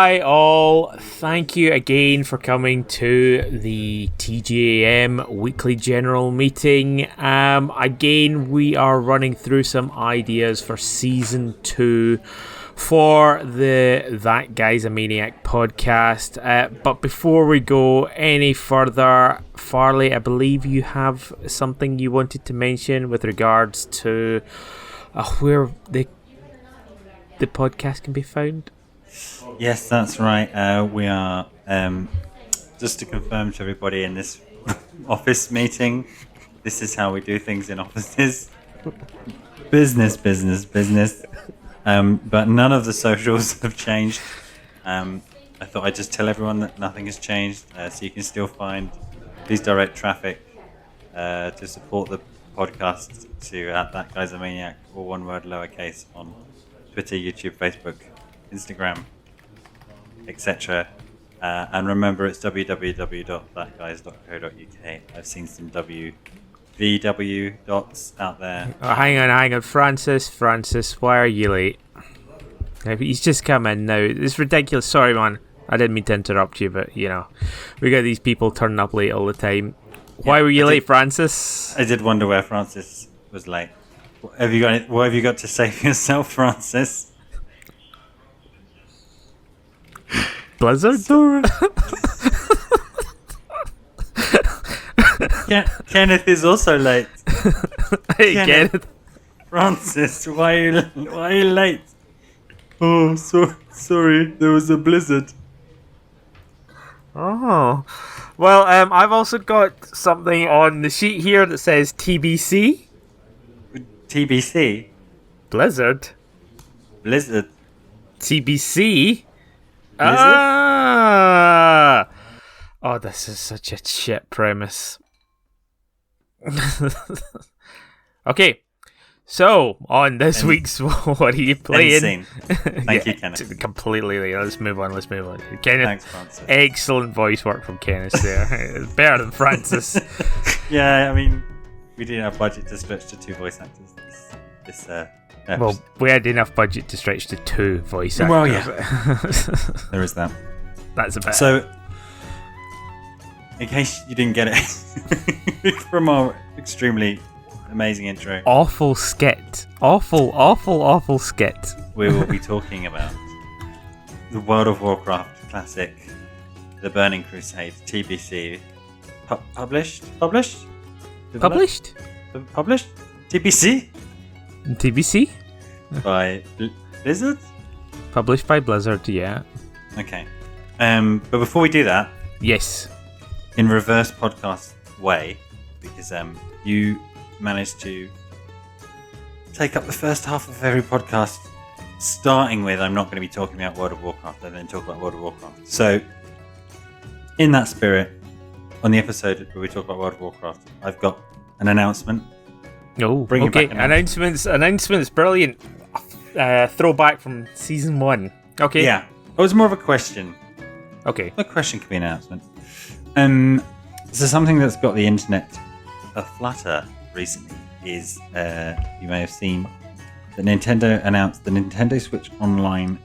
Hi all, thank you again for coming to the TGAM weekly general meeting. Again, we are running through some ideas for season 2 for the That Guy's a Maniac podcast. But before we go any further, Farley, I believe you have something you wanted to mention with regards to where the podcast can be found. Yes, that's right. We are, just to confirm to everybody in this office meeting, this is how we do things in offices. Business. But none of the socials have changed. I thought I'd just tell everyone that nothing has changed, so you can still find, please direct traffic to support the podcast to That Guy's a Maniac, all one word, lowercase, on Twitter, YouTube, Facebook, Instagram, etc. And remember, it's www.thatguys.co.uk. I've seen some VW dots out there. Oh, hang on, Francis, why are you late? He's just come in now. It's ridiculous. Sorry, man. I didn't mean to interrupt you, but we got these people turning up late all the time. Why were you late, Francis? I did wonder where Francis was late. What have you got to say for yourself, Francis? Blizzard? Kenneth is also late. Hey, Kenneth. Francis, why are you late? Oh, sorry, there was a blizzard. Oh. Well, I've also got something on the sheet here that says TBC. TBC? Blizzard. TBC? Ah! Oh, this is such a shit premise. Okay, so on this week's What Are You Playing? Thank you, Kenneth. Completely. Let's move on. Kenneth, thanks, Francis. Excellent voice work from Kenneth there. Better than Francis. Yeah, I mean, we didn't have budget to stretch to 2 voice actors. Well, we had enough budget to stretch to 2 voice actors. Well, yeah. There is that. That's a bit. So, in case you didn't get it from our extremely amazing intro, awful skit. Awful skit. We will be talking about the World of Warcraft classic, The Burning Crusade, TBC. Published? TBC? TBC? By Blizzard? Published by Blizzard, yeah. Okay. But before we do that... Yes. In reverse podcast way, because you managed to take up the first half of every podcast, starting with I'm not going to be talking about World of Warcraft and then talk about World of Warcraft. So, in that spirit, on the episode where we talk about World of Warcraft, I've got an announcement. Oh, okay. Announcements, brilliant. Throwback from season 1. Okay. Yeah. It was more of a question. Okay. A question could be an announcement. So something that's got the internet aflutter recently is, you may have seen that Nintendo announced the Nintendo Switch Online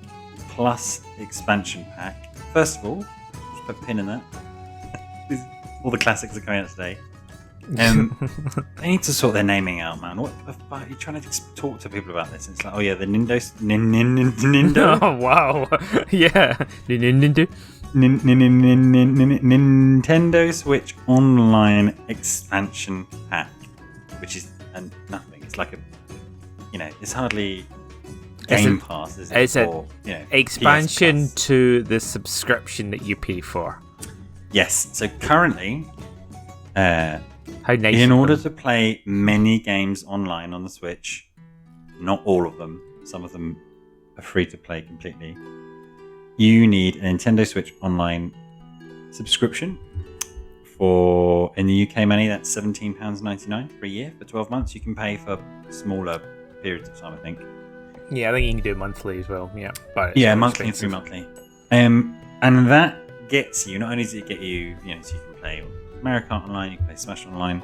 Plus expansion pack. First of all, just put a pin in that. All the classics are coming out today. They need to sort their naming out, man. What the fuck? Are you trying to talk to people about this? It's like, oh yeah, the Nintendo. Oh wow, yeah, Nintendo Switch Online expansion pack, which is nothing. It's like it's hardly Game Pass. Is it? It's an expansion PS to the subscription that you pay for. Yes. So currently, how nice. In order to play many games online on the Switch, not all of them, some of them are free to play completely, you need a Nintendo Switch Online subscription for, in the UK money, that's £17.99 for a year. For 12 months, you can pay for smaller periods of time, I think. Yeah, I think you can do monthly as well. Yeah, but monthly and 3 monthly. And that gets you, not only does it get you, so you can play America Online, you can play Smash Online,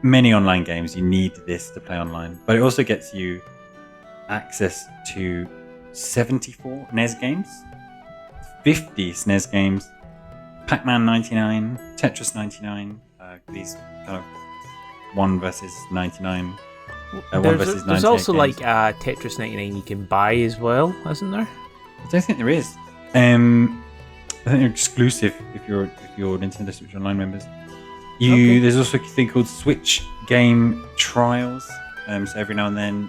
many online games, you need this to play online, but it also gets you access to 74 NES games 50 SNES games, Pac-Man 99, Tetris 99, these kind of 1 versus 99. There's also games. Like Tetris 99 you can buy as well, isn't there? I don't think there is. I think they're exclusive if you're Nintendo Switch Online members. There's also a thing called Switch Game Trials. So every now and then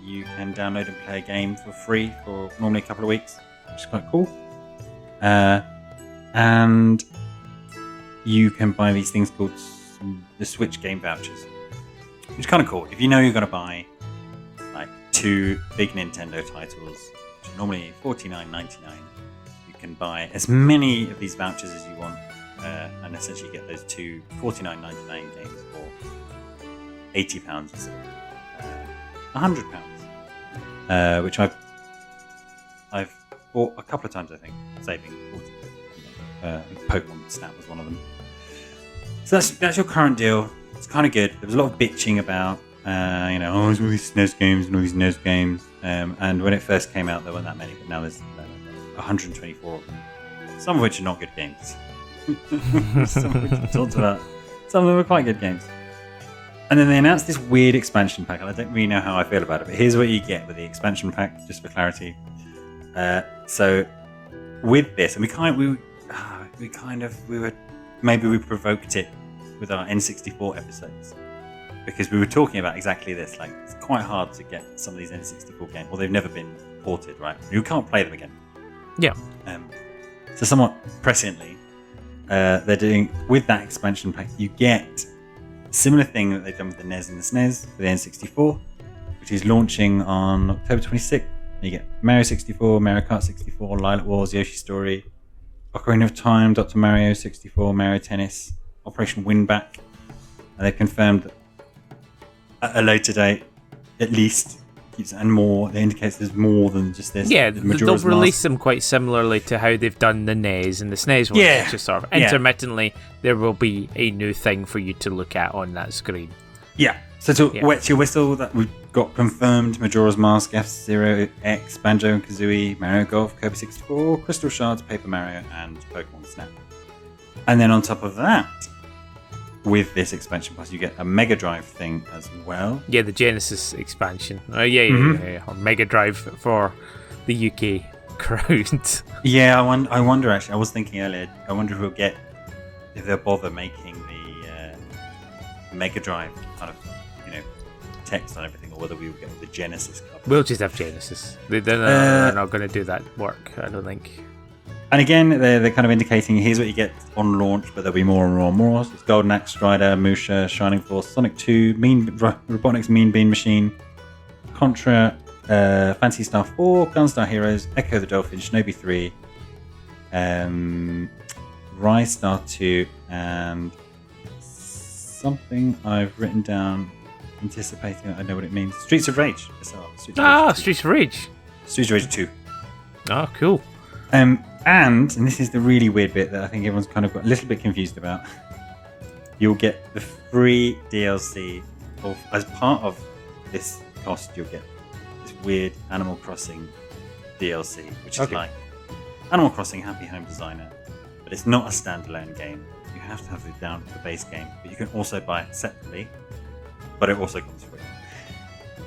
you can download and play a game for free for normally a couple of weeks, which is quite cool. And you can buy these things called the Switch Game Vouchers, which is kind of cool. If you know you're going to buy like 2 big Nintendo titles, which are normally $49.99, you can buy as many of these vouchers as you want, and essentially get those 2 $49.99 games for £80 instead of £100, which I've bought a couple of times, I think, saving 40. I think Pokemon Snap was one of them. So that's your current deal. It's kind of good. There was a lot of bitching about, there's all these SNES games and all these NES games. And when it first came out, there weren't that many, but now there's 124 of them. Some of which are not good games. Some of which we talked about. Some of them are quite good games. And then they announced this weird expansion pack, and I don't really know how I feel about it, but here's what you get with the expansion pack, just for clarity. So with this, and we provoked it with our N64 episodes, because we were talking about exactly this. Like, it's quite hard to get some of these N64 games. Well, they've never been ported, right? You can't play them again. Yeah. So somewhat presciently, they're doing, with that expansion pack, you get a similar thing that they've done with the NES and the SNES for the N64, which is launching on October 26th. You get Mario 64, Mario Kart 64, Lilac Wars, Yoshi Story, Ocarina of Time, Dr. Mario 64, Mario Tennis, Operation Winback. And they've confirmed that at a later date, at least, and more, they indicates there's more than just this. Yeah, they'll release them quite similarly to how they've done the NES and the SNES ones. Yeah. Just sort of intermittently, there will be a new thing for you to look at on that screen. Yeah. So to wet your whistle, that we've got confirmed Majora's Mask, F-Zero X, Banjo and Kazooie, Mario Golf, Kirby 64, Crystal Shards, Paper Mario, and Pokemon Snap. And then on top of that, with this expansion pass, you get a Mega Drive thing as well. Yeah, the Genesis expansion. Yeah. Or Mega Drive for the UK crowd. Yeah, I wonder actually. I was thinking earlier. I wonder if they'll bother making the Mega Drive kind of, text on everything, or whether we will get the Genesis cover. We'll just have Genesis. They're not going to do that work, I don't think. And again, they're kind of indicating, here's what you get on launch, but there'll be more and more and more. So it's Golden Axe, Strider, Musha, Shining Force, Sonic 2, Robotnik's Mean Bean Machine, Contra, Phantasy Star 4, Gunstar Heroes, Echo the Dolphin, Shinobi 3, Rise Star 2, and something I've written down, anticipating I know what it means. Streets of Rage. Streets of Rage. Streets of Rage 2. Oh, cool. And this is the really weird bit that I think everyone's kind of got a little bit confused about. You'll get the free DLC as part of this cost. You'll get this weird Animal Crossing DLC, which is like Animal Crossing Happy Home Designer, but it's not a standalone game. You have to have the base game, but you can also buy it separately. But it also comes free.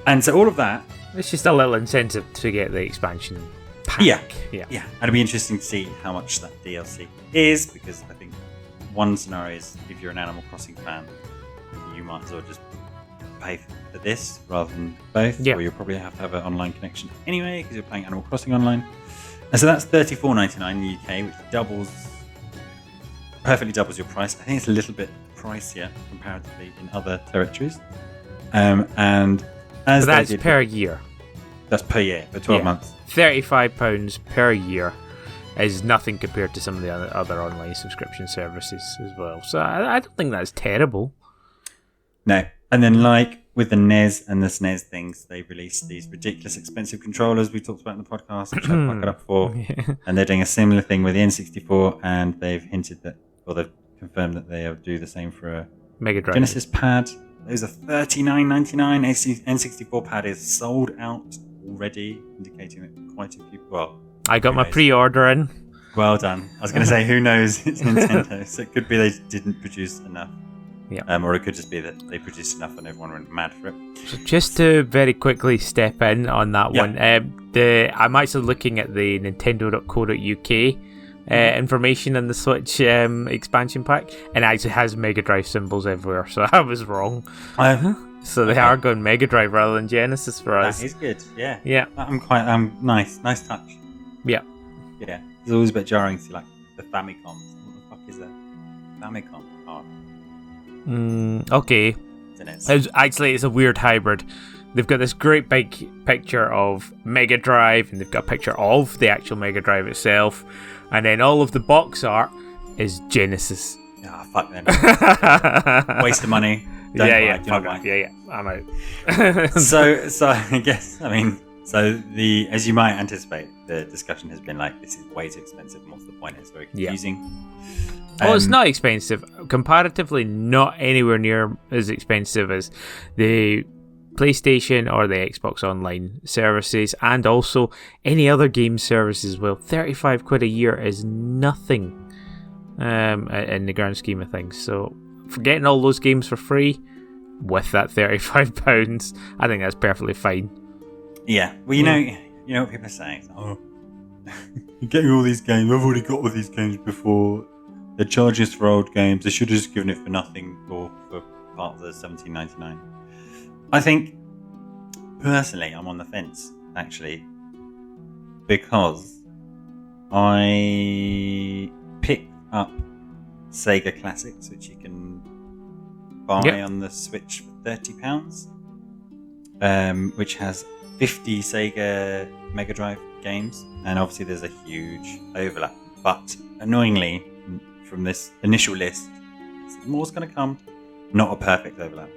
And so all of that... It's just a little incentive to get the expansion pack. Yeah. And it'll be interesting to see how much that DLC is, because I think one scenario is, if you're an Animal Crossing fan, you might as well just pay for this rather than both. Yeah. Or you'll probably have to have an online connection anyway, because you're playing Animal Crossing online. And so that's $34.99 in the UK, which perfectly doubles your price. I think it's a little bit pricier comparatively in other territories. And as that's per year. That's per year for 12 months. £35 per year is nothing compared to some of the other online subscription services as well. So I don't think that's terrible. No. And then, like with the NES and the SNES things, they released these ridiculous expensive controllers we talked about in the podcast, which I've buckled up for. And they're doing a similar thing with the N64, and they've hinted that, or they've confirmed that they'll do the same for a Mega Drive Genesis pad. Those are $39.99. N64 pad is sold out already, indicating that quite a few. Well, I got my pre-order in. Well done. I was going to say, who knows? It's Nintendo, so it could be they didn't produce enough. Yeah. Or it could just be that they produced enough and everyone went mad for it. So just to very quickly step in on that one, I'm actually looking at the Nintendo.co.uk information in the Switch expansion pack, and it actually has Mega Drive symbols everywhere, so I was wrong. So they are going Mega Drive rather than Genesis for us. That is good, yeah. Yeah. Nice touch. Yeah. Yeah. It's always a bit jarring to see like the Famicoms. What the fuck is a Famicom part? Okay. It's a weird hybrid. They've got this great big picture of Mega Drive, and they've got a picture of the actual Mega Drive itself, and then all of the box art is Genesis. Ah, fuck then. Waste of money. Don't buy. Yeah, I'm out. so I guess, as you might anticipate, the discussion has been like, this is way too expensive, and what's the point? It's very confusing. Well, it's not expensive. Comparatively, not anywhere near as expensive as the PlayStation or the Xbox Online services, and also any other game services. Well, 35 quid a year is nothing in the grand scheme of things. So, for getting all those games for free with that £35, I think that's perfectly fine. Yeah. Well, you know what people are saying. Oh, you're getting all these games. I've already got all these games before. They're charging us for old games. They should have just given it for nothing or for part of the $17.99. I think, personally, I'm on the fence, actually, because I picked up Sega Classics, which you can buy on the Switch for £30, which has 50 Sega Mega Drive games, and obviously there's a huge overlap. But annoyingly, from this initial list, more's going to come. Not a perfect overlap.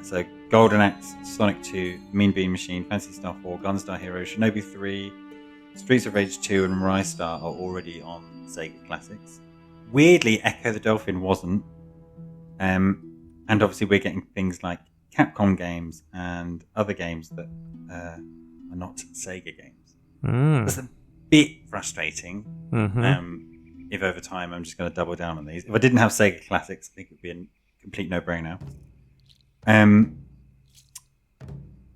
So Golden Axe, Sonic 2, Mean Bean Machine, Fantasy Star 4, Gunstar Hero, Shinobi 3, Streets of Rage 2 and Rystar are already on Sega Classics. Weirdly, Echo the Dolphin wasn't. And obviously we're getting things like Capcom games and other games that are not Sega games. It's a bit frustrating. If over time I'm just going to double down on these. If I didn't have Sega Classics, I think it would be a complete no-brainer.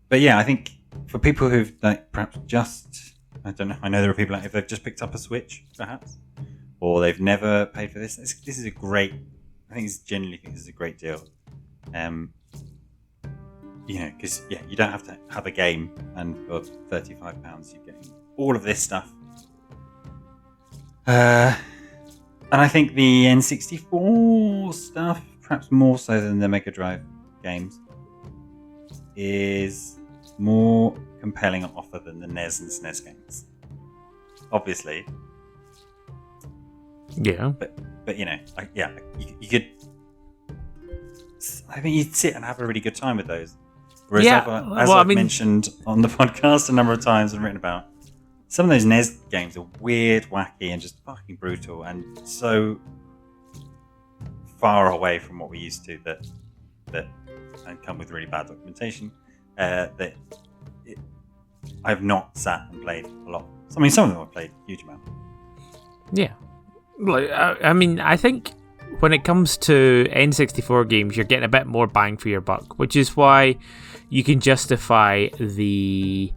But yeah, I think for people who've perhaps just, I don't know, I know there are people if they've just picked up a Switch, perhaps, or they've never paid for this. This is a great, I think genuinely think this is a great deal. Because you don't have to have a game, and for £35 you're getting all of this stuff. And I think the N64 stuff, perhaps more so than the Mega Drive games, is more compelling offer than the NES and SNES games. Obviously. Yeah. But you could. I think you'd sit and have a really good time with those. Whereas I've mentioned on the podcast a number of times and written about, some of those NES games are weird, wacky, and just fucking brutal, and so far away from what we're used to that and come with really bad documentation that I've not sat and played a lot. Some of them I've played a huge amount. Yeah, I think when it comes to N64 games, you're getting a bit more bang for your buck, which is why you can justify the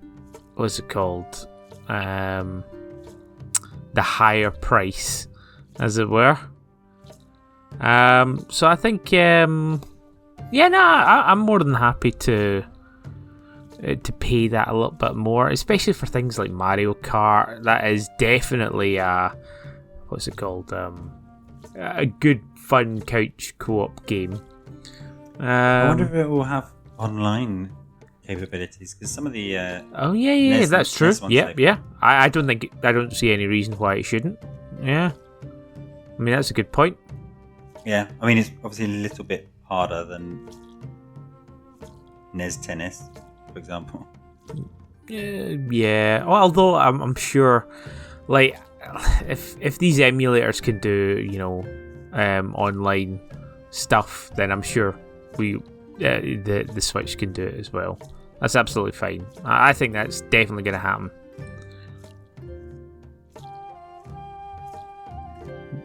what's it called? The higher price, as it were. So I think, I'm more than happy to pay that a little bit more, especially for things like Mario Kart. That is definitely a good fun couch co-op game. I wonder if it will have online capabilities, because some of the that's true. Yeah. I don't see any reason why it shouldn't. Yeah, I mean that's a good point. Yeah, I mean it's obviously a little bit harder than NES Tennis, for example. Yeah. Well, although I'm sure, like, if these emulators can do online stuff, then I'm sure the Switch can do it as well. That's absolutely fine. I think that's definitely going to happen.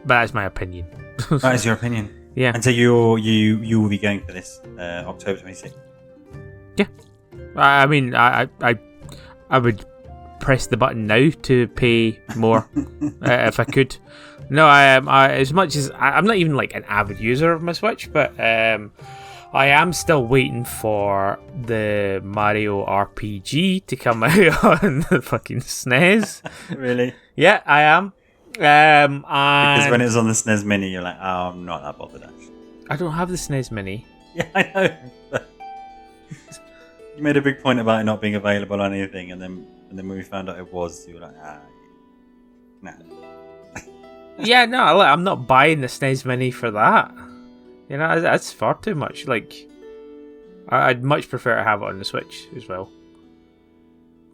But that's my opinion. That is your opinion. Yeah. And so you will be going for this October 26th. Yeah. I mean, I would press the button now to pay more if I could. No, as much as I'm not even like an avid user of my Switch, but I am still waiting for the Mario RPG to come out on the fucking SNES. Really? Yeah, I am. Because when it was on the SNES Mini, you're like, oh, I'm not that bothered actually. I don't have the SNES Mini. Yeah, I know. You made a big point about it not being available on anything, and then when we found out it was, you were like, nah. Yeah, no, I'm not buying the SNES Mini for that. You know, that's far too much. Like, I'd much prefer to have it on the Switch as well.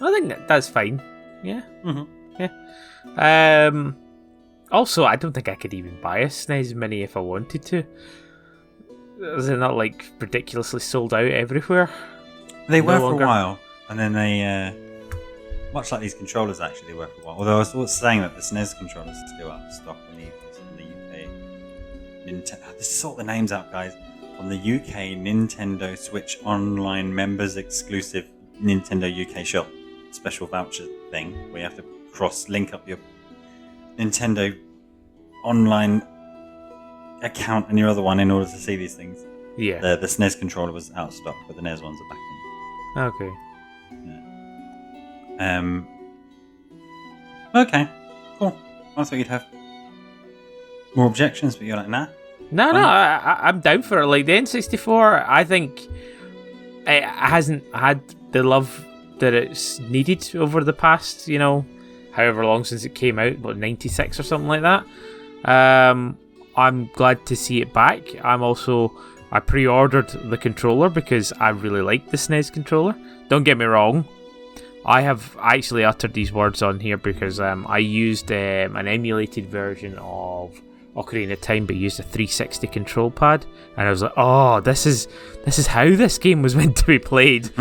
I think that's fine. Yeah. Mm-hmm. Yeah. Also, I don't think I could even buy a SNES Mini if I wanted to. Is it not like ridiculously sold out everywhere? They were for a while, and then they, much like these controllers actually, they were for a while. Although I was saying that the SNES controllers are still out of stock on the UK. Just sort the names out, guys. On the UK Nintendo Switch Online members exclusive Nintendo UK shop special voucher thing, where you have to link up your Nintendo online account and your other one in order to see these things. Yeah. The SNES controller was out of stock, but the NES ones are back in. Okay. Yeah. Okay. Cool. I thought you'd have more objections, but you're like, nah. No, I'm down for it. Like, the N64, I think it hasn't had the love that it's needed over the past, however long since it came out, 96 or something like that. I'm glad to see it back. I pre-ordered the controller because I really like the SNES controller. Don't get me wrong. I have actually uttered these words on here because I used an emulated version of Ocarina of Time, but used a 360 control pad, and I was like, "Oh, this is how this game was meant to be played,"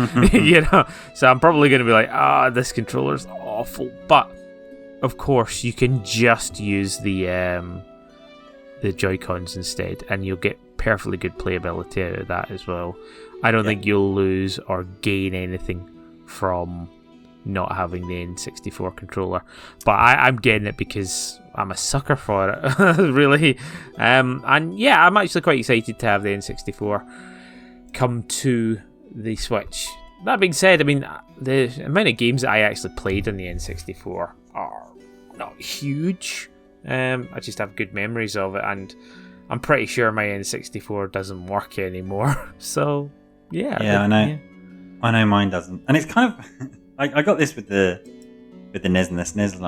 So I'm probably going to be like, this controller's awful." But of course, you can just use the Joy-Cons instead, and you'll get perfectly good playability out of that as well. I don't think you'll lose or gain anything from not having the N64 controller, but I'm getting it because I'm a sucker for it. Really. And yeah, I'm actually quite excited to have the N64 come to the Switch. That being said, I mean, the amount of games that I actually played on the N64 are not huge. I just have good memories of it, and I'm pretty sure my N64 doesn't work anymore. So yeah. Yeah, I know. Yeah. I know mine doesn't, and it's kind of. I got this with the NES and the SNES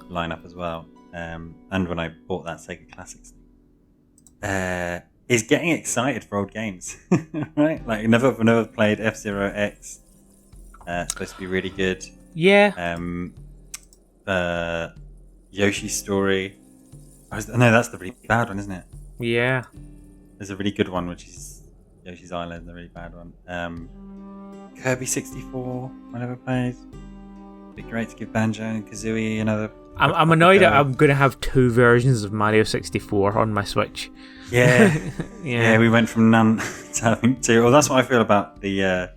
lineup as well, and when I bought that Sega Classics, is getting excited for old games, right? Like I've never played F-Zero X. It's supposed to be really good. Yeah. Yoshi's Story. No, that's the really bad one, isn't it? Yeah. There's a really good one, which is Yoshi's Island, the really bad one. Kirby 64, I never played. It'd be great to give Banjo and Kazooie another. I'm annoyed that I'm going to have two versions of Mario 64 on my Switch. Yeah. Yeah, we went from none to having two. Well, that's what I feel about the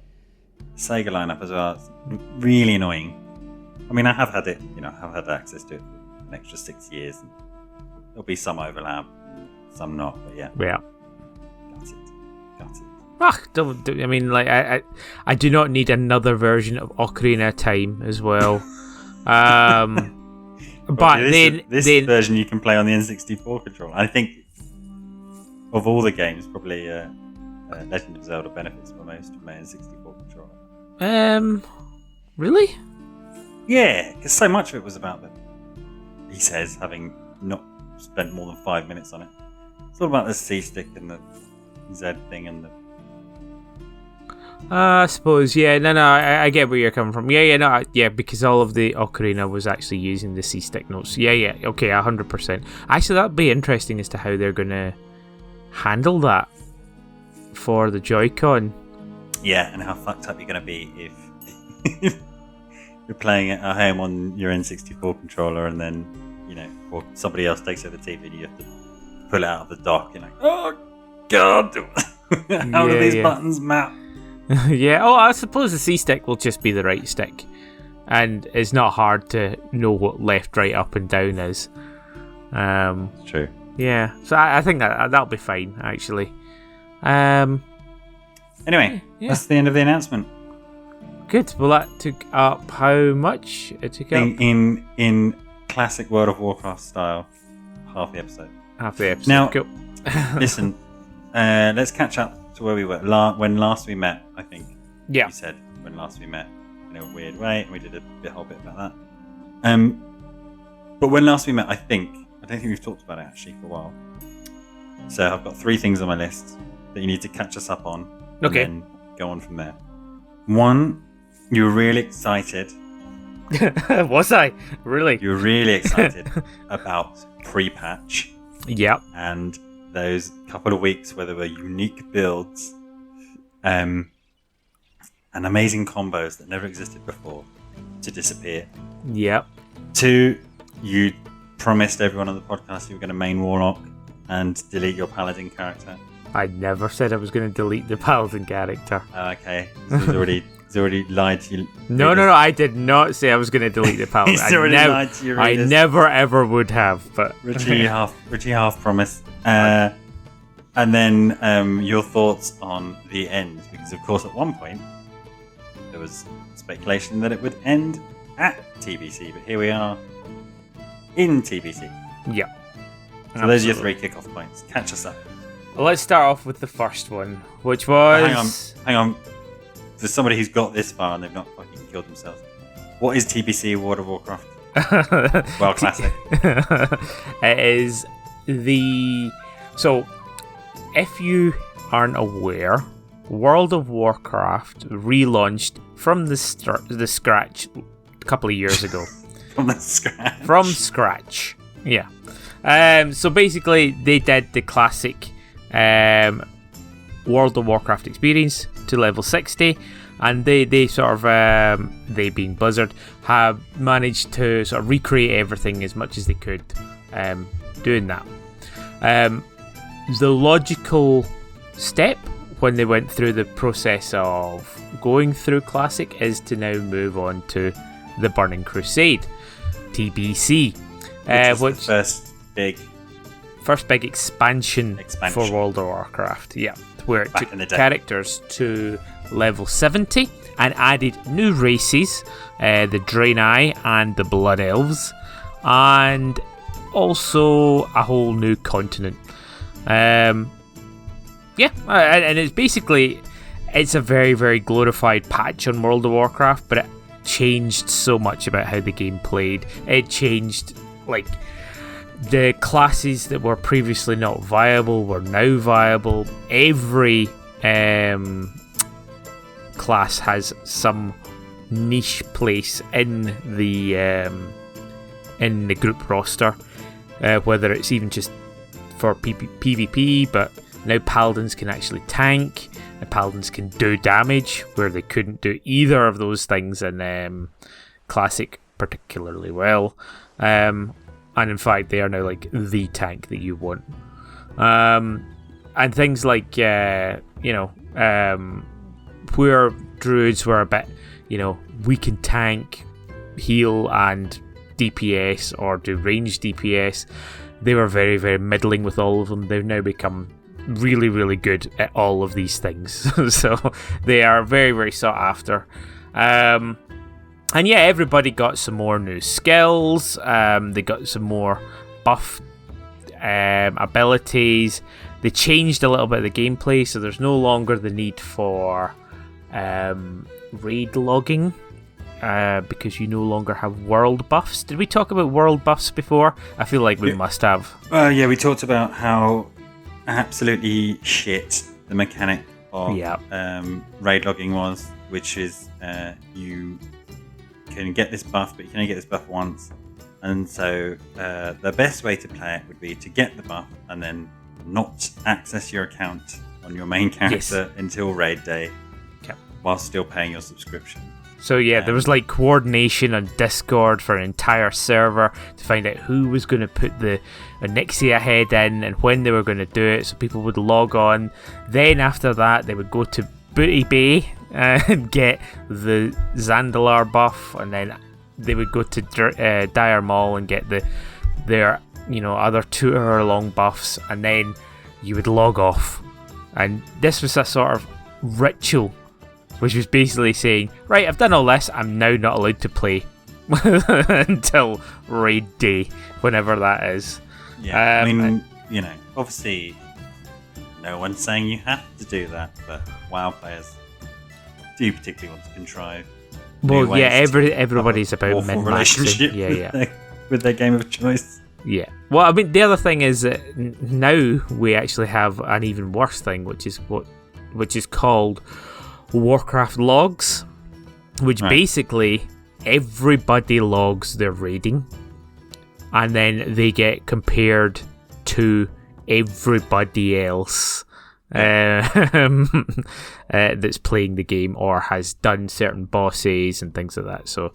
Sega lineup as well. It's really annoying. I mean, I have had it, I've had access to it for an extra 6 years. And there'll be some overlap, some not, but yeah. Yeah. Got it. I mean, like, I do not need another version of Ocarina of Time as well. But this version you can play on the N64 controller. I think of all the games, probably Legend of Zelda benefits the most from my N64 controller. Really? Yeah, because so much of it was about he says, having not spent more than 5 minutes on it. It's all about the C stick and the Z thing and the. I suppose, yeah. No, I get where you're coming from. Yeah, because all of the Ocarina was actually using the C-Stick notes. Yeah, okay, 100%. Actually, that'd be interesting as to how they're going to handle that for the Joy-Con. Yeah, and how fucked up you're going to be if you're playing it at home on your N64 controller and then, or somebody else takes over the TV and you have to pull it out of the dock. You're like, oh god, how do these buttons map? Yeah. Oh, I suppose the C stick will just be the right stick, and it's not hard to know what left, right, up, and down is. It's true. Yeah. So I think that'll be fine, actually. Anyway, that's the end of the announcement. Good. Well, that took up how much? It took up in classic World of Warcraft style, half the episode. Half the episode. Now, cool. Listen, let's catch up to where we were when last we met. I think. Yeah. You said when last we met in a weird way, and we did a whole bit about that. But when last we met, I don't think we've talked about it actually for a while. So I've got 3 things on my list that you need to catch us up on. Okay. And then go on from there. 1, you were really excited. Was I? Really? You were really excited about pre-patch. Yep. And those couple of weeks where there were unique builds and amazing combos that never existed before to disappear. Yep. 2, you promised everyone on the podcast you were going to main Warlock and delete your Paladin character. I never said I was going to delete the Paladin character. Okay. So he's already lied to you. No, I did not say I was going to delete the Paladin. He's already lied to you. I never ever would have. But Richie half promised. And then your thoughts on the end, because of course at one point there was speculation that it would end at TBC, but here we are in TBC. Yeah. So those are your 3 kickoff points. Catch us up. Well, let's start off with the first one, which was... Hang on. For somebody who's got this far and they've not fucking killed themselves. What is TBC World of Warcraft? Well, classic. It is the... So, if you aren't aware, World of Warcraft relaunched from the scratch a couple of years ago. From scratch. Yeah. So basically, they did the classic World of Warcraft experience to level 60, and they sort of, they being Blizzard, have managed to sort of recreate everything as much as they could doing that. The logical step when they went through the process of going through Classic is to now move on to the Burning Crusade, TBC, which is the first big expansion for World of Warcraft. Yeah, where it took characters to level 70 and added new races, the Draenei and the Blood Elves, and also a whole new continent. And it's basically, it's a very, very glorified patch on World of Warcraft, but it changed so much about how the game played. It changed, like, the classes that were previously not viable were now viable. Every class has some niche place in the group roster, whether it's even just for PvP, but now Paladins can actually tank, and Paladins can do damage where they couldn't do either of those things in Classic particularly well. And in fact, they are now like the tank that you want. And things like, where druids were a bit, we can tank, heal, and DPS, or do range DPS. They were very, very middling with all of them. They've now become really, really good at all of these things. So they are very, very sought after. And yeah, everybody got some more new skills. They got some more buff abilities. They changed a little bit of the gameplay, so there's no longer the need for raid logging, because you no longer have world buffs. Did we talk about world buffs before? I feel like we must have. Yeah, we talked about how absolutely shit the mechanic of raid logging was, which is you can get this buff, but you can only get this buff once. And so the best way to play it would be to get the buff and then not access your account on your main character until raid day, while still paying your subscription. So yeah, there was like coordination on Discord for an entire server to find out who was going to put the Onyxia head in and when they were going to do it, so people would log on. Then after that, they would go to Booty Bay and get the Zandalar buff, and then they would go to Dire Mall and get their other 2 hour long buffs, and then you would log off. And this was a sort of ritual, which was basically saying, right, I've done all this, I'm now not allowed to play until raid day, whenever that is. Yeah, obviously, no one's saying you have to do that, but WoW players do particularly want to contrive. Well, yeah, everybody's about min-maxing. Yeah. With their game of choice. Yeah. Well, I mean, the other thing is that now we actually have an even worse thing, which is called Warcraft logs, which basically everybody logs their raiding, and then they get compared to everybody else that's playing the game or has done certain bosses and things like that. So,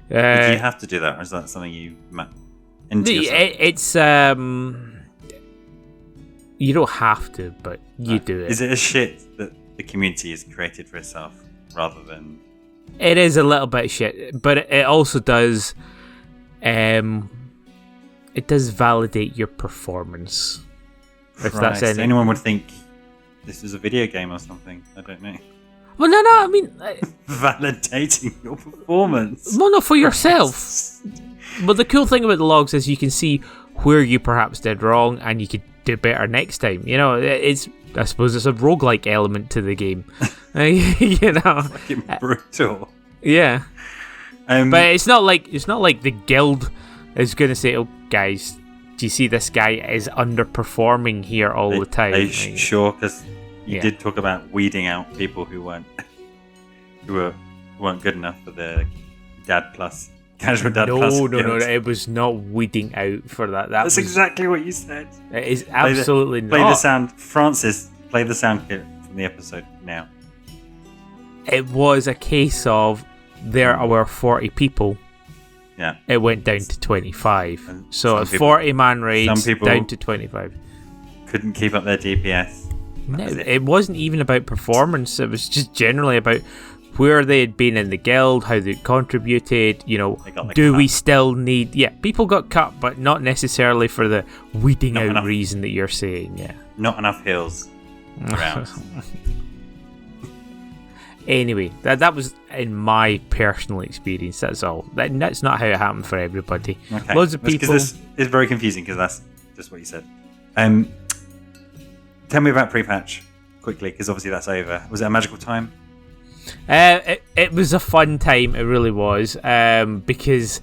do you have to do that, or is that something you into yourself? It's you don't have to, but you do it. Is it a shit that the community has created for itself rather than? It is a little bit shit, but it also does. It does validate your performance. If that's anyone would think this is a video game or something. I don't know. Well, no. I mean, validating your performance. Well, no, for yourself. But the cool thing about the logs is you can see where you perhaps did wrong, and you could do better next time. I suppose it's a roguelike element to the game. Fucking brutal. Yeah. But it's not like the guild is going to say, "Oh, guys, do you see this guy is underperforming here all the time?" Are you sure? Because you did talk about weeding out people who weren't good enough for the casual dad plus. No, it was not weeding out for that. That's exactly what you said. It is absolutely not. Play the sound, Francis. Play the sound clip from the episode now. It was a case of there were 40 people. Yeah. It went down to 25. And so a 40-man raid down to 25. Couldn't keep up their DPS. No, it wasn't even about performance. It was just generally about where they had been in the guild, how they contributed, do we still need... Yeah, people got cut, but not necessarily for the weeding out reason that you're saying, yeah. Not enough heals around. Anyway, that was in my personal experience, that's all. That's not how it happened for everybody. Okay. Loads of people... Because this is very confusing, because that's just what you said. Tell me about pre-patch, quickly, because obviously that's over. Was it a magical time? It was a fun time, it really was, because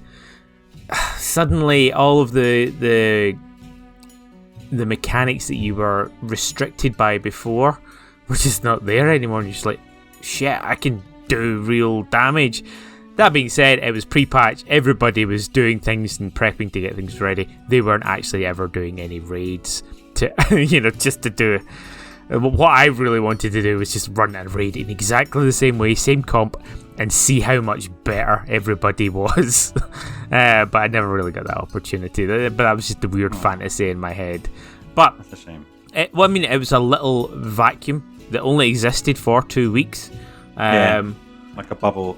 suddenly all of the mechanics that you were restricted by before were just not there anymore, and you're just like, shit, I can do real damage. That being said, it was pre-patch, everybody was doing things and prepping to get things ready. They weren't actually ever doing any raids to just to do it. What I really wanted to do was just run a raid in exactly the same way, same comp, and see how much better everybody was. But I never really got that opportunity. But that was just a weird fantasy in my head. But that's a shame. It was a little vacuum that only existed for 2 weeks. Like a bubble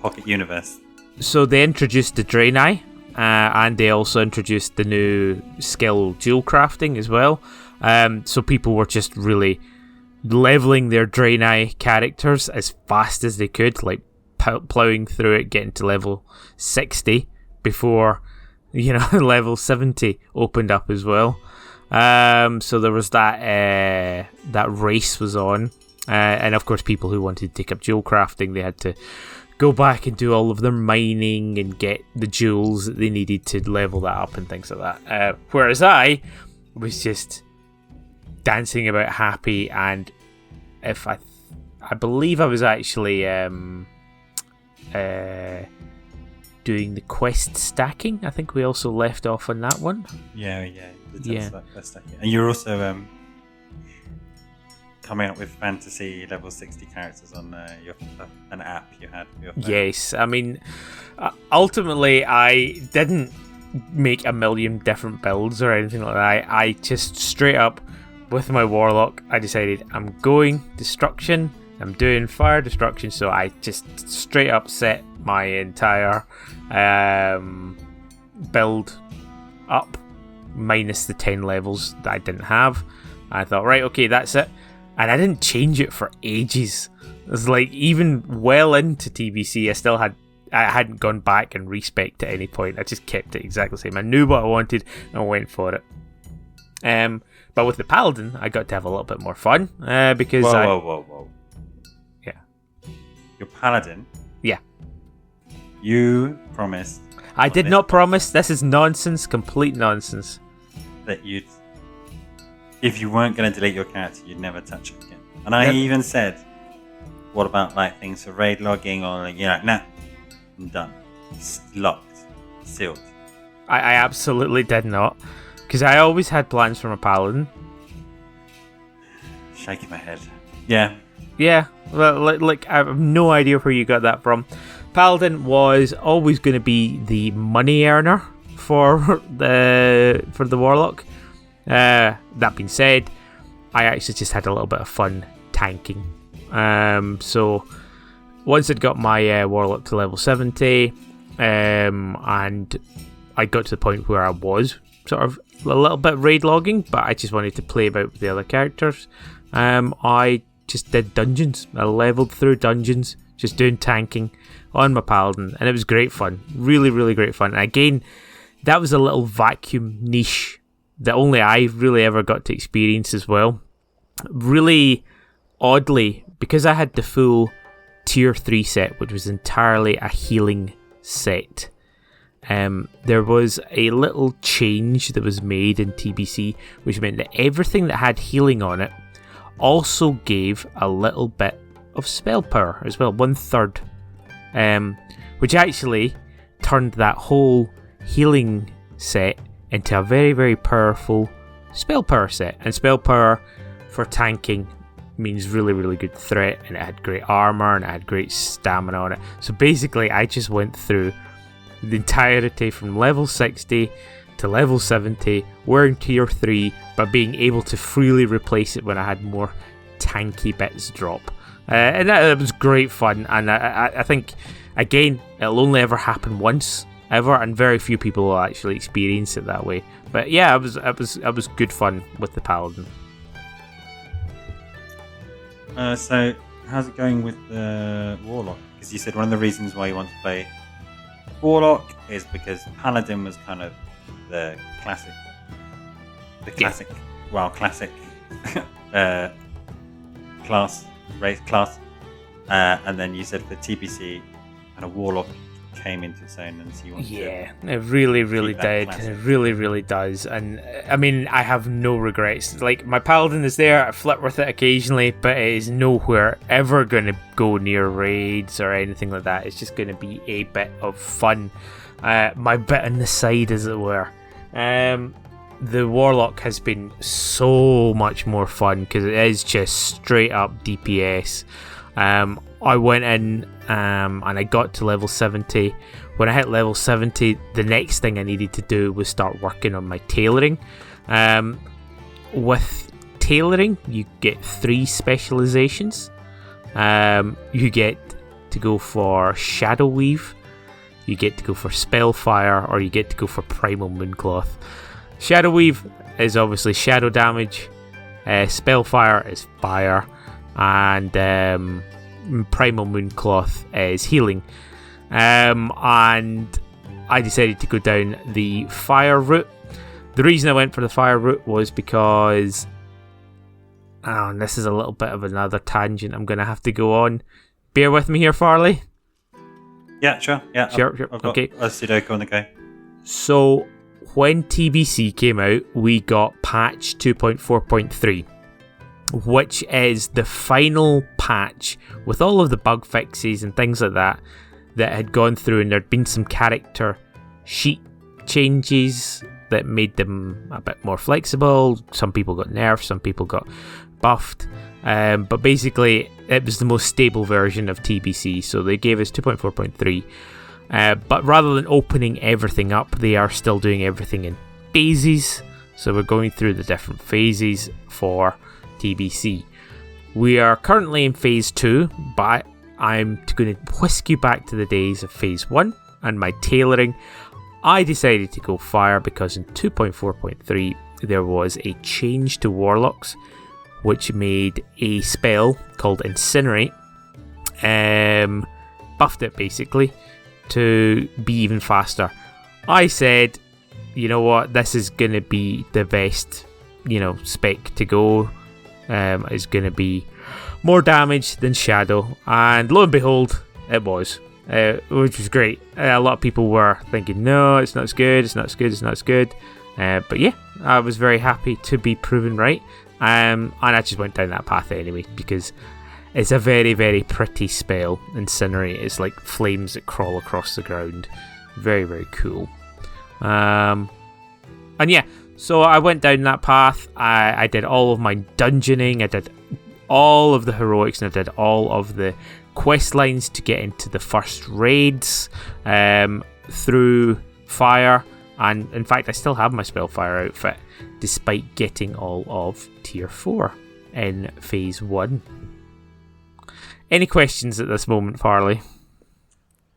pocket universe. So they introduced the Draenei, and they also introduced the new skill dual crafting as well. So people were just really leveling their Draenei characters as fast as they could, like ploughing through it, getting to level 60 before level 70 opened up as well. So there was that race was on, and of course people who wanted to take up jewel crafting, they had to go back and do all of their mining and get the jewels that they needed to level that up and things like that. Whereas I was just dancing about happy, and if I believe I was actually doing the quest stacking. I think we also left off on that one. Yeah. And you're also coming up with fantasy level 60 characters on an app you had for your phone. Yes, I mean, ultimately, I didn't make a million different builds or anything like that. I just straight up, with my warlock, I decided I'm going destruction. I'm doing fire destruction, so I just straight up set my entire build up, minus the 10 levels that I didn't have. I thought, right, okay, that's it. And I didn't change it for ages. It was like, even well into TBC, I hadn't gone back and respec'd at any point. I just kept it exactly the same. I knew what I wanted and I went for it. But with the Paladin, I got to have a little bit more fun because Whoa. Yeah. Your Paladin? Yeah. You promised... I did not promise. This is nonsense. Complete nonsense. That if you weren't going to delete your character, you'd never touch it again. And I even said, what about like things for raid logging or like, nah, I'm done. It's locked. Sealed. I absolutely did not. Because I always had plans for my Paladin. Shaking my head. Yeah. Yeah. Well, like I have no idea where you got that from. Paladin was always going to be the money earner for the warlock. That being said, I actually just had a little bit of fun tanking. So once I'd got my warlock to level 70, and I got to the point where I was sort of a little bit raid logging, but I just wanted to play about with the other characters. I just did dungeons. I leveled through dungeons, just doing tanking on my Paladin, and it was great fun. Really, really great fun. And again, that was a little vacuum niche that only I really ever got to experience as well. Really oddly, because I had the full tier 3 set, which was entirely a healing set, there was a little change that was made in TBC, which meant that everything that had healing on it also gave a little bit of spell power as well, 1/3, which actually turned that whole healing set into a very, very powerful spell power set. And spell power for tanking means really, really good threat, and it had great armor and it had great stamina on it. So basically, I just went through the entirety from level 60 to level 70, wearing tier 3, but being able to freely replace it when I had more tanky bits drop. And that was great fun, and I think, again, it'll only ever happen once, ever, and very few people will actually experience it that way. But yeah, it was good fun with the Paladin. So, how's it going with the Warlock? Because you said one of the reasons why you want to play Warlock is because Paladin was kind of the classic race class, and then you said for TBC, and a Warlock came into its own, and so you want it really, really did. It really, really does. And I mean, I have no regrets. Like, my Paladin is there, I flirt with it occasionally, but it is nowhere ever going to go near raids or anything like that. It's just going to be a bit of fun, my bit on the side, as it were. The Warlock has been so much more fun because it is just straight up DPS. I went in and I got to level 70. When I hit level 70, the next thing I needed to do was start working on my tailoring. With tailoring, you get 3 specializations. You get to go for Shadow Weave, you get to go for Spellfire, or you get to go for Primal Mooncloth. Shadow Weave is obviously shadow damage, Spellfire is fire, and Primal Mooncloth is healing. And I decided to go down the fire route. The reason I went for the fire route was because, and this is a little bit of another tangent I'm going to have to go on. Bear with me here, Farley. Yeah, sure. Yeah, Sure. I've got Okay. a Sudoku on the go. So, when TBC came out, we got patch 2.4.3, which is the final patch with all of the bug fixes and things like that had gone through, and there'd been some character sheet changes that made them a bit more flexible. Some people got nerfed, some people got buffed. But basically, it was the most stable version of TBC, so they gave us 2.4.3. But rather than opening everything up, they are still doing everything in phases. So we're going through the different phases for TBC. We are currently in phase 2, but I'm going to whisk you back to the days of phase 1 and my tailoring. I decided to go fire because in 2.4.3 there was a change to warlocks, which made a spell called Incinerate, buffed it basically to be even faster. I said, you know what, this is going to be the best, spec to go. It's going to be more damage than Shadow, and lo and behold, it was, which was great. A lot of people were thinking, no, it's not as good, it's not as good, it's not as good. But yeah, I was very happy to be proven right. And I just went down that path anyway, because it's a very, very pretty spell. Incinerate is like flames that crawl across the ground. Very, very cool. And yeah, so I went down that path. I did all of my dungeoning. I did all of the heroics, and I did all of the quest lines to get into the first raids through fire. And in fact, I still have my Spellfire outfit, despite getting all of Tier 4 in Phase 1. Any questions at this moment, Farley?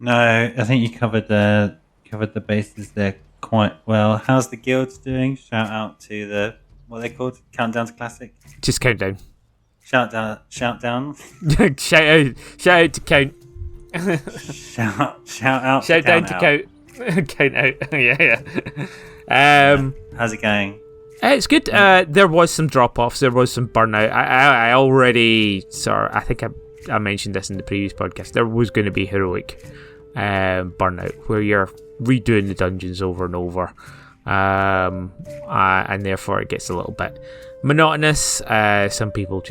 No, I think you covered the bases there quite well. How's the guilds doing? Shout out to the, what are they called? Countdown to Classic? Just Countdown. Shout down. shout out to Count. shout out. Shout down to Count. Count out. yeah. How's it going? It's good. There was some drop-offs. There was some burnout. I already I think I mentioned this in the previous podcast. There was going to be heroic burnout, where you're redoing the dungeons over and over, and therefore it gets a little bit monotonous. Some people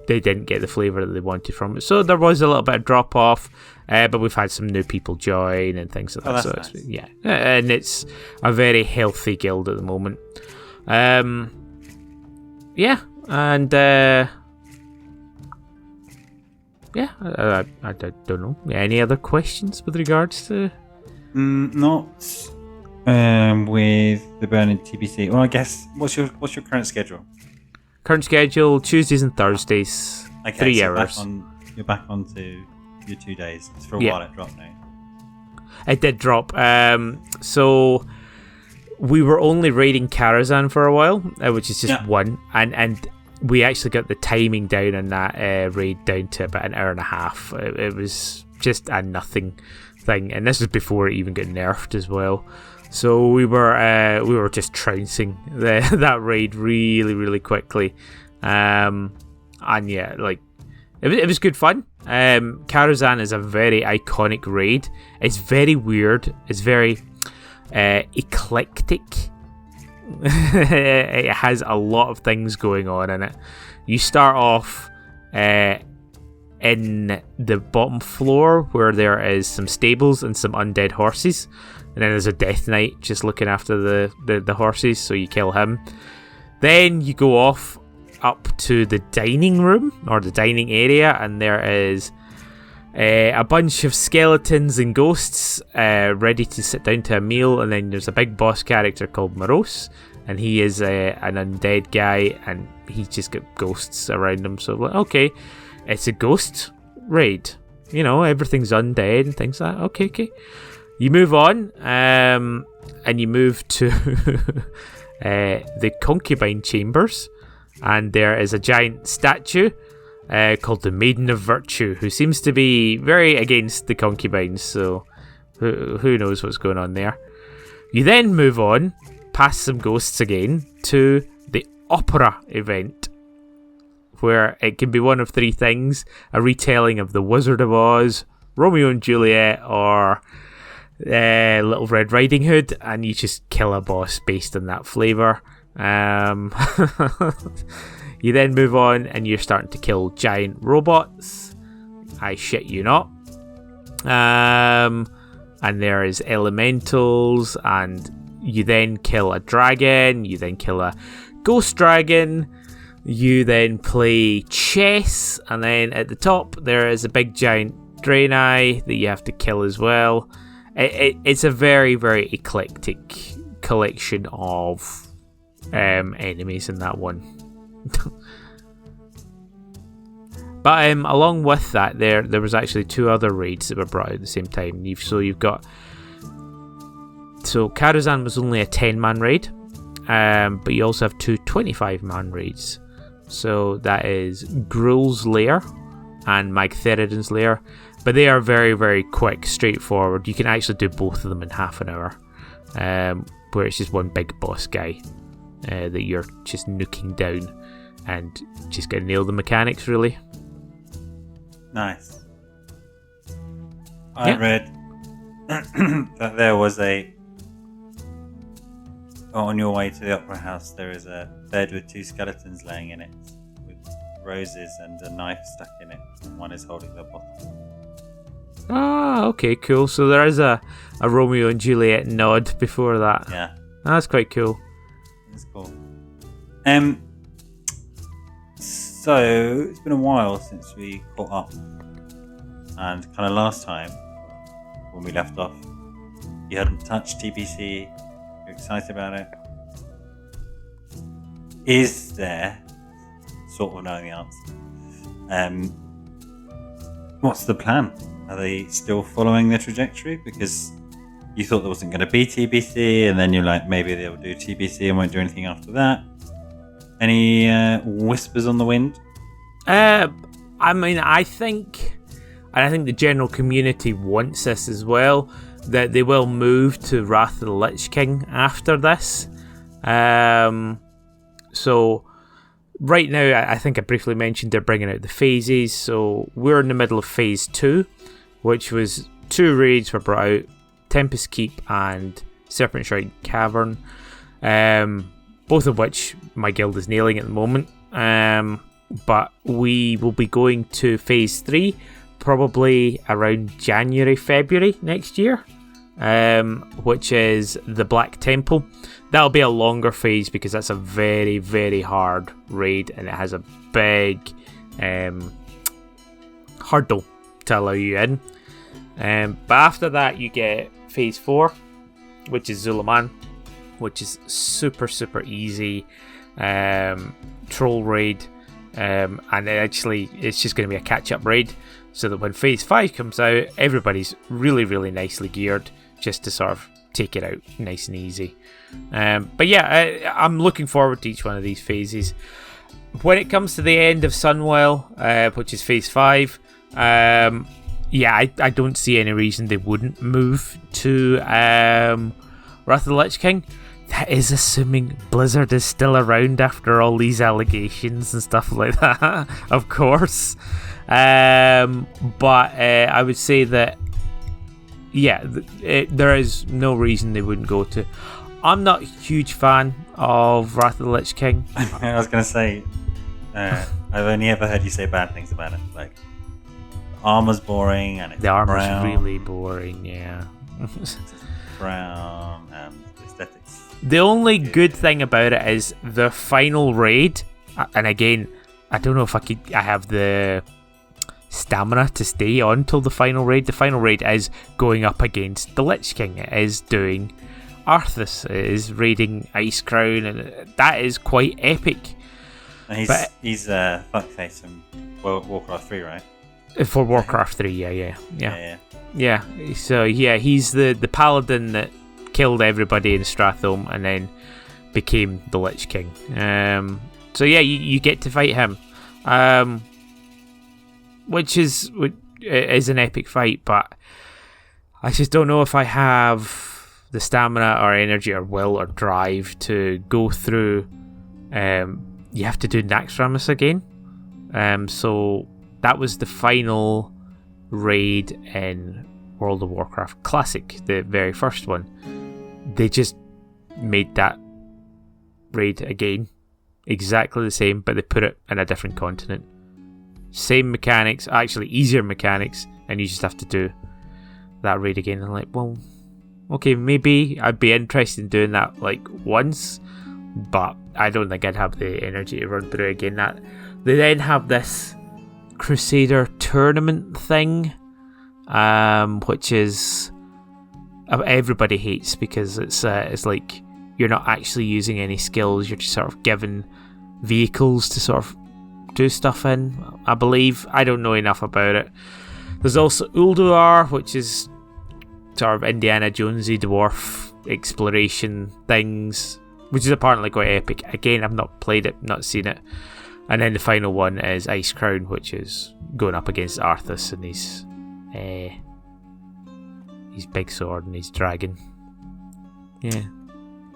they didn't get the flavour that they wanted from it, so there was a little bit of drop-off. But we've had some new people join and things like that. So nice. Yeah, and it's a very healthy guild at the moment. Yeah, and yeah, I don't know. Any other questions with regards to? Not with the burning TBC. Well, I guess what's your current schedule? Current schedule: Tuesdays and Thursdays, okay, 3 so hours. You're back onto your 2 days. It's for a while it dropped now. It did drop. So we were only raiding Karazhan for a while, which is just one, and we actually got the timing down on that raid down to about an hour and a half. It was just a nothing thing, and this was before it even got nerfed as well. So we were just trouncing that raid really, really quickly, and yeah, like it was good fun. Karazhan is a very iconic raid. It's very weird. It's very eclectic. It has a lot of things going on in it. You start off in the bottom floor, where there is some stables and some undead horses, and then there's a death knight just looking after the horses, so you kill him. Then you go off up to the dining room, or the dining area, and there is a bunch of skeletons and ghosts ready to sit down to a meal. And then there's a big boss character called Morose, and he is an undead guy, and he's just got ghosts around him. So like, okay, it's a ghost raid, everything's undead and things like that. Okay, you move on, and you move to the concubine chambers, and there is a giant statue called the Maiden of Virtue, who seems to be very against the concubines, so who knows what's going on there. You then move on, past some ghosts again, to the opera event, where it can be one of three things: a retelling of The Wizard of Oz, Romeo and Juliet, or Little Red Riding Hood, and you just kill a boss based on that flavour. You then move on, and you're starting to kill giant robots. I shit you not. And there is elementals, and you then kill a dragon, you then kill a ghost dragon, you then play chess, and then at the top there is a big giant Draenei that you have to kill as well. It's a very, very eclectic collection of enemies in that one. But along with that, there was actually 2 other raids that were brought out at the same time. So Karazhan was only a 10-man raid, but you also have 2 25-man raids. So that is Gruul's Lair and Magtheridon's Lair, but they are very, very quick, straightforward. You can actually do both of them in half an hour, where it's just one big boss guy that you're just nuking down and just gotta nail the mechanics, really. Nice. I read that there was on your way to the opera house, there is a bed with 2 skeletons laying in it, with roses and a knife stuck in it. One is holding the bottle. Ah, okay, cool. So there is a Romeo and Juliet nod before that. Yeah. That's quite cool. That's cool. So it's been a while since we caught up, and kind of last time when we left off, you hadn't touched TBC. You're excited about it. Is there, sort of knowing the answer, what's the plan? Are they still following the trajectory? Because you thought there wasn't going to be TBC, and then you're like, maybe they'll do TBC and won't do anything after that. Any whispers on the wind? I mean, I think the general community wants this as well, that they will move to Wrath of the Lich King after this. So right now, I think I briefly mentioned they're bringing out the phases. So we're in the middle of phase 2, which was 2 raids were brought out, Tempest Keep and Serpent Shrine Cavern, both of which my guild is nailing at the moment. But we will be going to phase 3 probably around January, February next year, which is the Black Temple. That'll be a longer phase because that's a very, very hard raid, and it has a big hurdle to allow you in. But after that, you get phase 4, which is Zulaman, which is super, super easy troll raid. And actually, it's just going to be a catch-up raid, so that when phase 5 comes out, everybody's really, really nicely geared just to sort of take it out nice and easy. But yeah, I'm looking forward to each one of these phases. When it comes to the end of Sunwell, which is phase 5, I don't see any reason they wouldn't move to Wrath of the Lich King. That is assuming Blizzard is still around after all these allegations and stuff like that, of course. But I would say that, there is no reason they wouldn't go to. I'm not a huge fan of Wrath of the Lich King. I was going to say, I've only ever heard you say bad things about it. Like, armor's boring, and it's the armor's brown. Really boring, yeah. Brown and aesthetics. The only good thing about it is the final raid, and again, I don't know if I have the stamina to stay on till the final raid. The final raid is going up against the Lich King. It is doing Arthas. It is raiding Icecrown, and that is quite epic. And he's fuckface from Warcraft 3, right? For Warcraft 3, yeah. So yeah, he's the paladin that killed everybody in Stratholme and then became the Lich King. So yeah, you get to fight him, which is an epic fight. But I just don't know if I have the stamina or energy or will or drive to go through. You have to do Naxxramas again. So that was the final raid in World of Warcraft Classic, the very first one. They just made that raid again, exactly the same, but they put it in a different continent. Same mechanics, actually easier mechanics, and you just have to do that raid again. And like, well, okay, maybe I'd be interested in doing that like once, but I don't think I'd have the energy to run through again. That they then have this Crusader tournament thing, which is everybody hates because it's like you're not actually using any skills. You're just sort of given vehicles to sort of do stuff in, I believe. I don't know enough about it. There's also Ulduar, which is sort of Indiana Jonesy dwarf exploration things, which is apparently quite epic. Again, I've not played it, not seen it. And then the final one is Ice Crown, which is going up against Arthas and his big sword and his dragon. Yeah.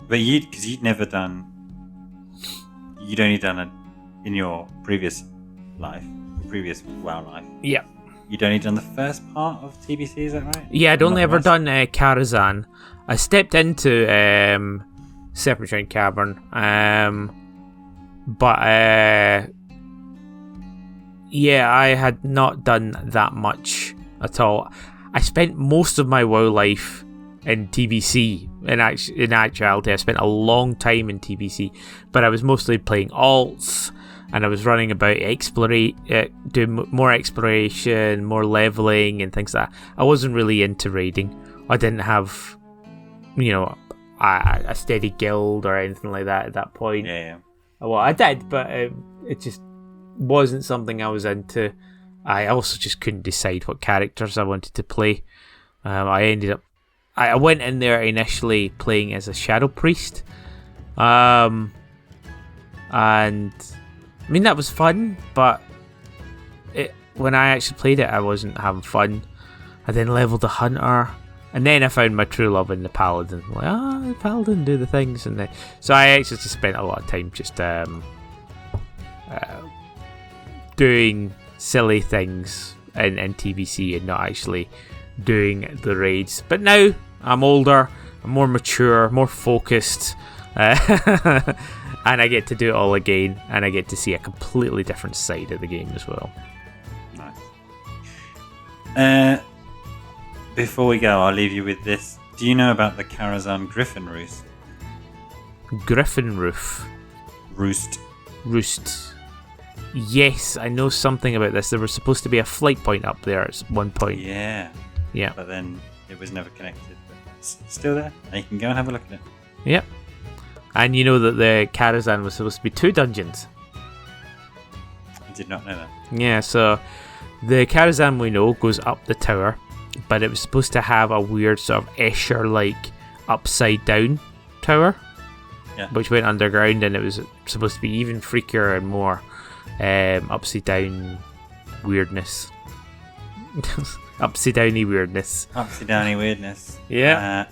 But because you'd only done it in your previous WoW life. Yeah. You'd only done the first part of TBC, is that right? Yeah, I'd only ever done Karazhan. I stepped into Serpentine Cavern, but yeah, I had not done that much at all. I spent most of my WoW life in TBC. In actuality, I spent a long time in TBC, but I was mostly playing alts, and I was running about doing more exploration, more leveling, and things like that. I wasn't really into raiding. I didn't have, a steady guild or anything like that at that point. Yeah. Well, I did, but it just wasn't something I was into. I also just couldn't decide what characters I wanted to play. I went in there initially playing as a Shadow Priest. And I mean, that was fun, but when I actually played it, I wasn't having fun. I then leveled a Hunter, and then I found my true love in the Paladin. I'm like, the Paladin do the things, so I actually just spent a lot of time just doing silly things in TBC and not actually doing the raids. But now I'm older, I'm more mature, more focused. And I get to do it all again, and I get to see a completely different side of the game as well. Nice. Before we go, I'll leave you with this. Do you know about the Karazhan Griffin Roost? Griffin Roof? Roost. Yes, I know something about this. There was supposed to be a flight point up there at one point. Yeah. But then it was never connected. But it's still there, and you can go and have a look at it. Yep. And you know that the Karazhan was supposed to be 2 dungeons. I did not know that. Yeah, so the Karazhan we know goes up the tower, but it was supposed to have a weird sort of Escher-like upside down tower, which went underground, and it was supposed to be even freakier and more upside down weirdness. Upside downy weirdness. Upside downy weirdness. Yeah.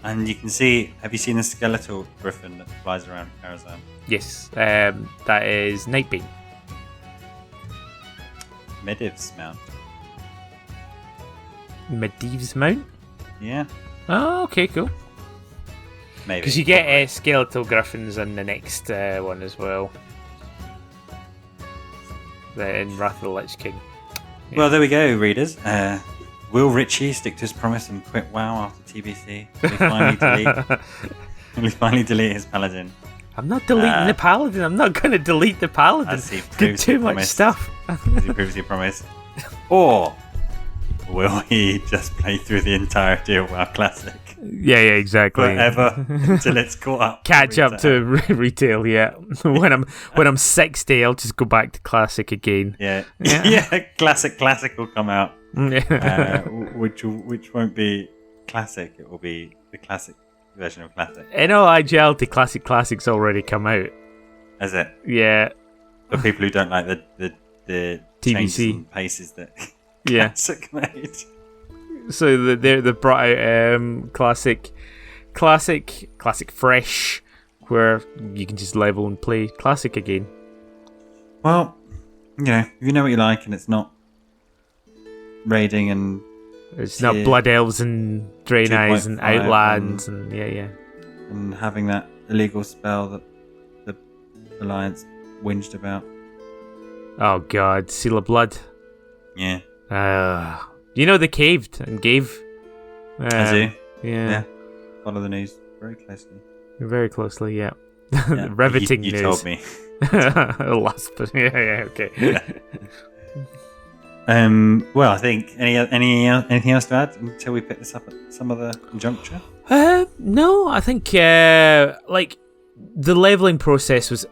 And you can see, have you seen the skeletal griffin that flies around Karazhan? Yes, that is Nightbane. Medivh's mount. Medivh's mount? Yeah. Oh, okay, cool. Maybe. Because you get skeletal griffins in the next one as well. In Wrath of the Lich King. Yeah. Well, there we go, readers. Will Richie stick to his promise and quit WoW after TBC? Will he finally delete his Paladin? I'm not deleting the Paladin. I'm not going to delete the Paladin. As he Did too much stuff. As he previously promised. Or will he just play through the entirety of WoW Classic? Yeah, exactly. Forever until it's caught up. Catch up to retail, yeah. when I'm 60, I'll just go back to Classic again. Yeah. Classic will come out. Which won't be Classic. It will be the Classic version of Classic. In all actuality, Classic's already come out. Has it? Yeah. For people who don't like the TBC and paces that Classic made. So they brought out Classic Fresh, where you can just level and play Classic again. Well, if you know what you like, and it's not raiding and it's not Blood Elves and Draenei and Outlands and and having that illegal spell that the Alliance whinged about. Oh God, Seal of Blood. Yeah. They caved and gave. I do. Yeah. follow the news very closely. Very closely, yeah. Yeah, Riveting you news. told me. Last, yeah, okay. Yeah. Well, I think anything else to add until we pick this up at some other juncture? No, I think like the leveling process was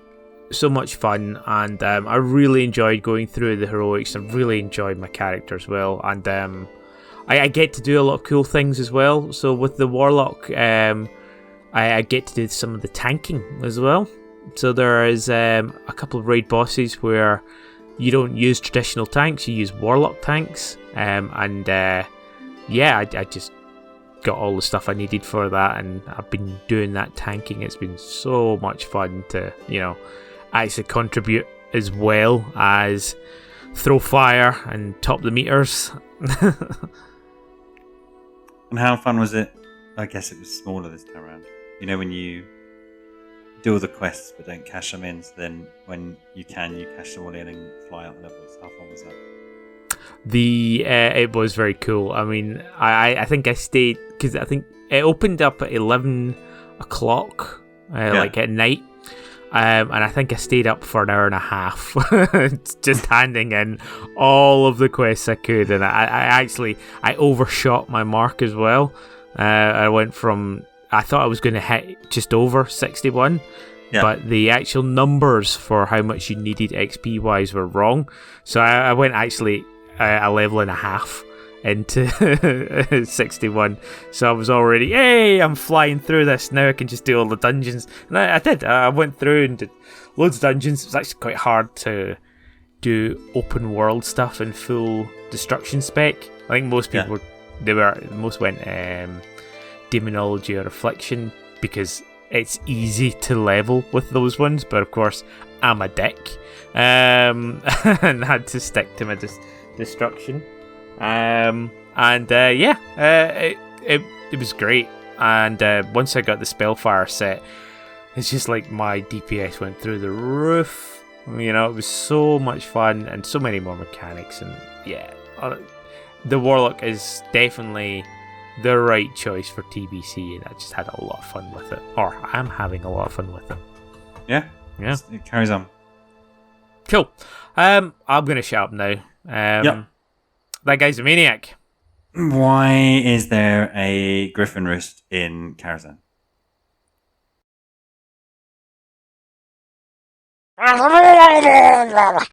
so much fun, and I really enjoyed going through the heroics. I really enjoyed my character as well, and I get to do a lot of cool things as well. So with the warlock, I get to do some of the tanking as well. So there is a couple of raid bosses where you don't use traditional tanks, you use warlock tanks, I just got all the stuff I needed for that, and I've been doing that tanking. It's been so much fun to, actually contribute as well as throw fire and top the meters. And how fun was it? I guess it was smaller this time around. When you do all the quests but don't cash them in, so then when you can, you cash them all in and fly out levels. How fun was that? It was very cool. I mean, I think I stayed, because I think it opened up at 11 o'clock, like at night. And I think I stayed up for an hour and a half, just handing in all of the quests I could. And I overshot my mark as well. I went from, I thought I was going to hit just over 61, but the actual numbers for how much you needed XP wise were wrong. So I went actually a level and a half into 61. So I was already, hey, I'm flying through this. Now I can just do all the dungeons. And I did. I went through and did loads of dungeons. It was actually quite hard to do open world stuff in full destruction spec. I think most people most went demonology or affliction because it's easy to level with those ones. But of course, I'm a dick and had to stick to my destruction. It was great. And once I got the Spellfire set, it's just like my DPS went through the roof. It was so much fun and so many more mechanics. And the Warlock is definitely the right choice for TBC, and I just had a lot of fun with it. Or I'm having a lot of fun with it. Yeah. It carries on. Cool. I'm gonna shut up now. That guy's a maniac. Why is there a griffin roost in Karazhan?